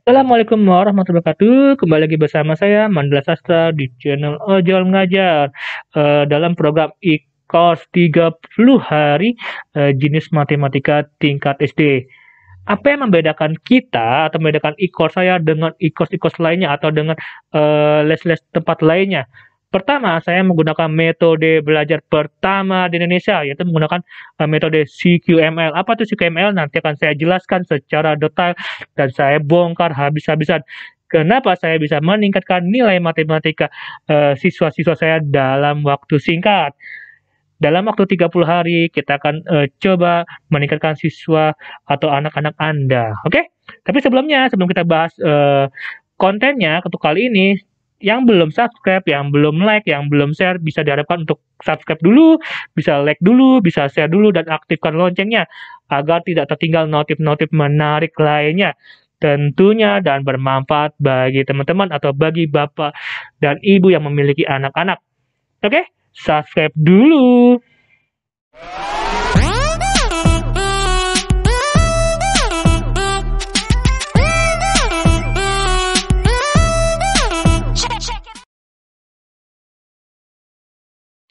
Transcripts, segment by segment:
Assalamualaikum warahmatullahi wabarakatuh. Kembali lagi bersama saya Mandala Sastra di channel Ojol Ngajar. Dalam program e-course 30 hari jenis matematika tingkat SD. Apa yang membedakan kita atau membedakan e-course saya dengan e-course lainnya atau dengan les-les tempat lainnya? Pertama, saya menggunakan metode belajar pertama di Indonesia, yaitu menggunakan metode CQML. Apa itu CQML? Nanti akan saya jelaskan secara detail dan saya bongkar habis-habisan. Kenapa saya bisa meningkatkan nilai matematika siswa-siswa saya dalam waktu singkat. Dalam waktu 30 hari, kita akan coba meningkatkan siswa atau anak-anak Anda. Oke? Tapi sebelumnya, sebelum kita bahas kontennya, untuk kali ini, yang belum subscribe, yang belum like, yang belum share, bisa diharapkan untuk subscribe dulu, bisa like dulu, bisa share dulu, dan aktifkan loncengnya, agar tidak tertinggal notif-notif menarik lainnya. Tentunya dan bermanfaat bagi teman-teman atau bagi bapak dan ibu yang memiliki anak-anak. Oke? Subscribe dulu.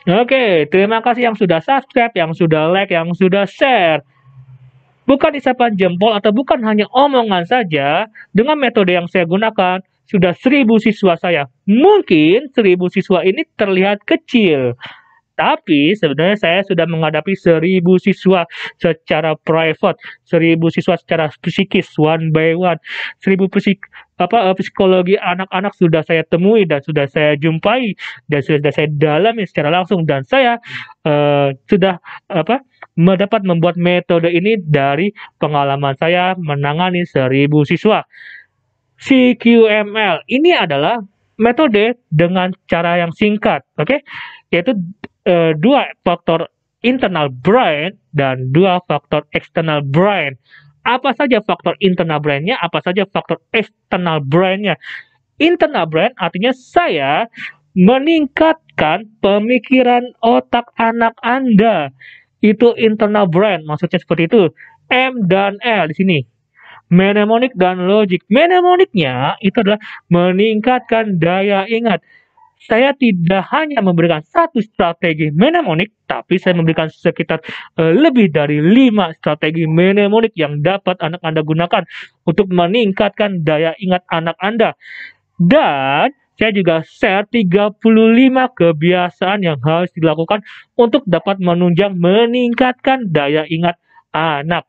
Oke, terima kasih yang sudah subscribe, yang sudah like, yang sudah share. Bukan isapan jempol atau bukan hanya omongan saja, dengan metode yang saya gunakan, sudah 1.000 siswa saya. Mungkin 1.000 siswa ini terlihat kecil, tapi sebenarnya saya sudah menghadapi 1.000 siswa secara private, 1.000 siswa secara psikis, one by one, 1.000 psikologi anak-anak sudah saya temui dan sudah saya jumpai dan sudah saya dalami secara langsung, dan saya sudah dapat membuat metode ini dari pengalaman saya menangani 1.000 siswa. CQML ini adalah metode dengan cara yang singkat, oke? Yaitu 2 faktor internal brain dan 2 faktor external brain. Apa saja faktor internal brain-nya, apa saja faktor external brain-nya. Internal brain artinya saya meningkatkan pemikiran otak anak Anda. Itu internal brain, maksudnya seperti itu. M dan L di sini. Mnemonik dan logik. Mnemoniknya itu adalah meningkatkan daya ingat. Saya tidak hanya memberikan satu strategi mnemonik, tapi saya memberikan sekitar lebih dari 5 strategi mnemonik yang dapat anak Anda gunakan untuk meningkatkan daya ingat anak Anda. Dan saya juga share 35 kebiasaan yang harus dilakukan untuk dapat meningkatkan daya ingat anak.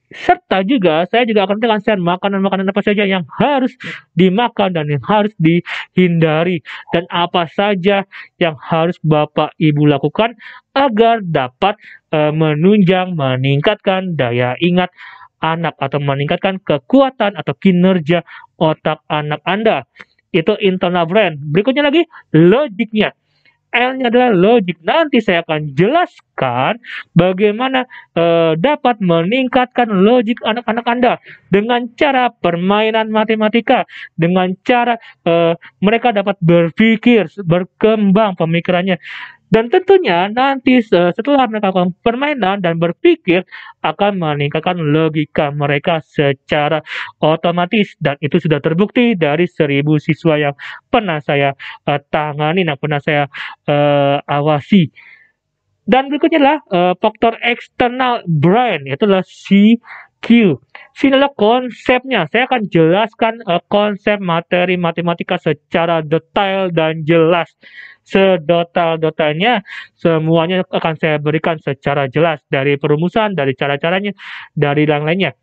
Serta juga saya juga akan share makanan-makanan apa saja yang harus dimakan dan yang harus dihindari, dan apa saja yang harus Bapak Ibu lakukan agar dapat meningkatkan daya ingat anak atau meningkatkan kekuatan atau kinerja otak anak Anda. Itu internal brain. Berikutnya lagi logiknya. L-nya adalah logik. Nanti saya akan jelaskan bagaimana dapat meningkatkan logik anak-anak Anda dengan cara permainan matematika, dengan cara mereka dapat berpikir, berkembang pemikirannya. Dan tentunya nanti setelah mereka melakukan permainan dan berpikir, akan meningkatkan logika mereka secara otomatis. Dan itu sudah terbukti dari 1.000 siswa yang pernah saya tangani, yang pernah saya awasi. Dan berikutnya adalah faktor eksternal brain, yaitu adalah CQ. Sini adalah konsepnya. Saya akan jelaskan konsep materi matematika secara detail dan jelas. Sedetail-detailnya semuanya akan saya berikan secara jelas, dari perumusan, dari cara-caranya, dari yang lainnya.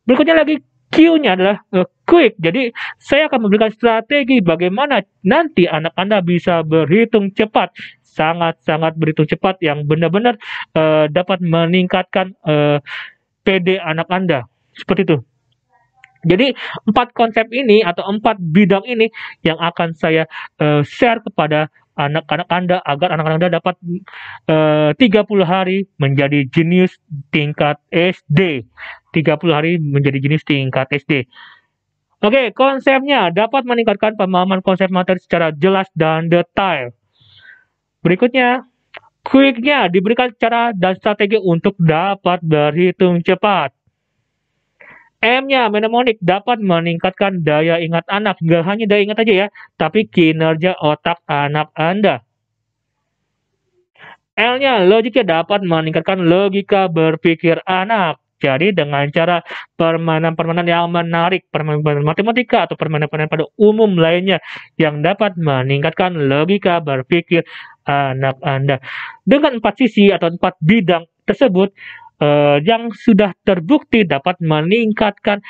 Berikutnya lagi Q-nya adalah quick. Jadi saya akan memberikan strategi bagaimana nanti anak Anda bisa berhitung cepat, sangat-sangat berhitung cepat yang benar-benar dapat meningkatkan PD anak Anda. Seperti itu. Jadi 4 konsep ini atau 4 bidang ini yang akan saya share kepada anak-anak Anda agar anak-anak Anda dapat 30 hari menjadi jenius tingkat SD. 30 hari menjadi jenius tingkat SD. Oke, konsepnya dapat meningkatkan pemahaman konsep materi secara jelas dan detail. Berikutnya, quick-nya diberikan cara dan strategi untuk dapat berhitung cepat. M-nya mnemonik dapat meningkatkan daya ingat anak. Nggak hanya daya ingat aja ya, tapi kinerja otak anak Anda. L-nya logiknya dapat meningkatkan logika berpikir anak. Jadi dengan cara permainan-permainan yang menarik, permainan matematika atau permainan-permainan pada umum lainnya yang dapat meningkatkan logika berpikir anak Anda. Dengan 4 sisi atau 4 bidang tersebut, yang sudah terbukti dapat meningkatkan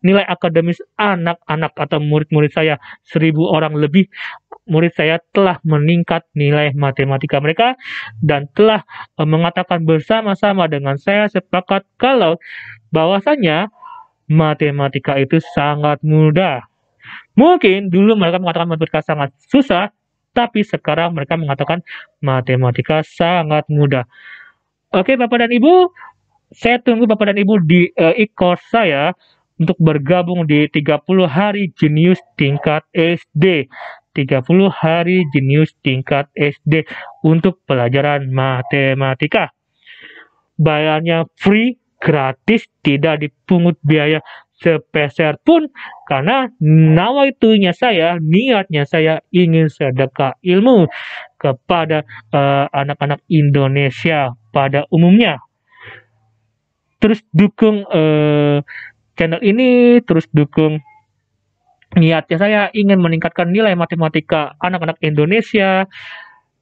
nilai akademis anak-anak atau murid-murid saya, 1.000 orang lebih murid saya telah meningkat nilai matematika mereka dan telah mengatakan bersama-sama dengan saya sepakat kalau bahwasanya matematika itu sangat mudah. Mungkin dulu mereka mengatakan matematika sangat susah, tapi sekarang mereka mengatakan matematika sangat mudah. Oke, Bapak dan Ibu, saya tunggu Bapak dan Ibu di e-course saya untuk bergabung di 30 hari jenius tingkat SD. 30 hari jenius tingkat SD untuk pelajaran matematika. Bayarnya free, gratis, tidak dipungut biaya sepeser pun karena niatnya saya ingin sedekah ilmu kepada anak-anak Indonesia pada umumnya. Terus dukung channel ini, terus dukung niatnya saya ingin meningkatkan nilai matematika anak-anak Indonesia.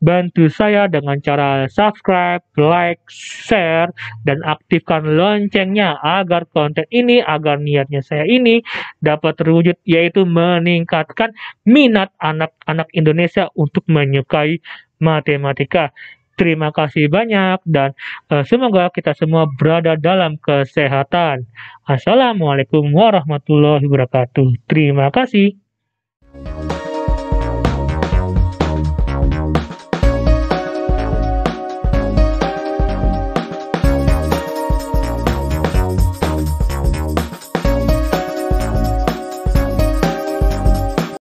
Bantu saya dengan cara subscribe, like, share, dan aktifkan loncengnya agar konten ini, agar niatnya saya ini dapat terwujud, yaitu meningkatkan minat anak-anak Indonesia untuk menyukai matematika. Terima kasih banyak dan semoga kita semua berada dalam kesehatan. Assalamualaikum warahmatullahi wabarakatuh. Terima kasih.